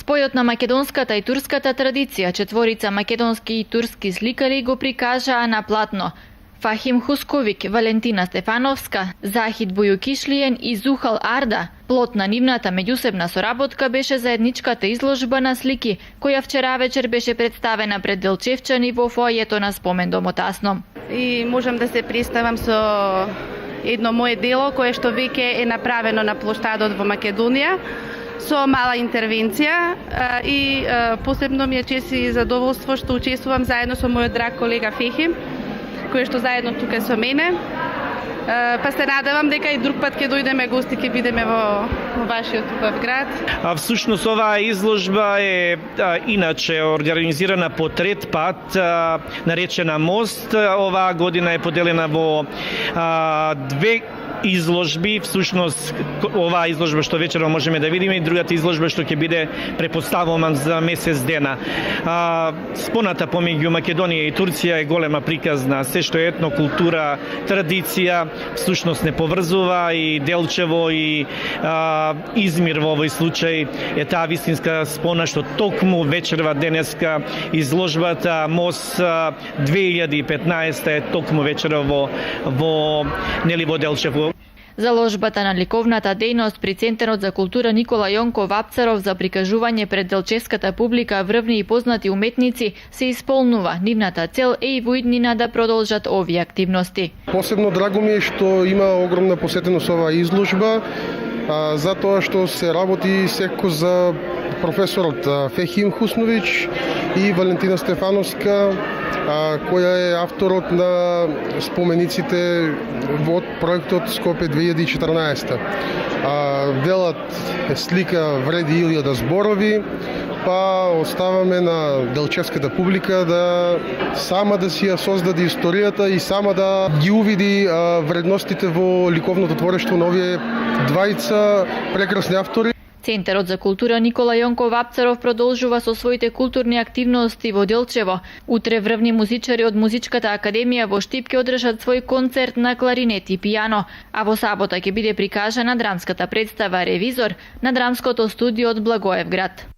Спојот на македонската и турската традиција четворица македонски и турски сликари го прикажаа на платно. Фахим Хусковик, Валентина Стефановска, Захид Бујукишлиен и Зухал Арда. Плод на нивната меѓусебна соработка беше заедничката изложба на слики, која вчера вечер беше представена пред делчевчани во фојето на Спомендомот Асном. И можам да се представам со едно мое дело кое што веќе е направено на плоштадот во Македонија со мала интервенција и посебно ми е чест и задоволство што учествувам заедно со мојот драг колега Фехим, кој што заедно тука со мене. Па се надевам дека и друг пат ќе дојдеме гости, ќе бидеме во вашиот убав град. Всушност оваа изложба е иначе организирана по трет пат, наречена Мост. Оваа година е поделена во две изложби, всушност оваа изложба што вечерва можеме да видиме и другата изложба што ќе биде препоставувам за месец дена. Споната помеѓу Македонија и Турција е голема приказна, се што е етно, култура, традиција, всушност не поврзува и Делчево и Измир во овој случај е таа вистинска спона што токму вечерва денеска изложбата Мост 2015 е токму вечерва во Делчево. Заложбата на ликовната дејност при Центарот за култура Никола Јонков Апцаров за прикажување пред делчевската публика врвни и познати уметници се исполнува. Нивната цел е и во иднина да продолжат овие активности. Посебно драго ми е што има огромна посетеност оваа изложба, затоа што се работи секако за професорот Фехим Хуснович и Валентина Стефановска, која е авторот на спомениците од проектот Скопје 2014. Делат слика вреди илјада зборови, па оставаме на делчевската публика да сама да си ја создаде историјата и сама да ги увиди вредностите во ликовното творештво на овие двајца прекрасни автори. Центарот за култура Никола Јонков Апцаров продолжува со своите културни активности во Делчево. Утре врвни музичари од Музичката академија во Штип ќе одржат свој концерт на кларинет и пијано, а во сабота ќе биде прикажана драмската представа Ревизор на драмското студио од Благоевград.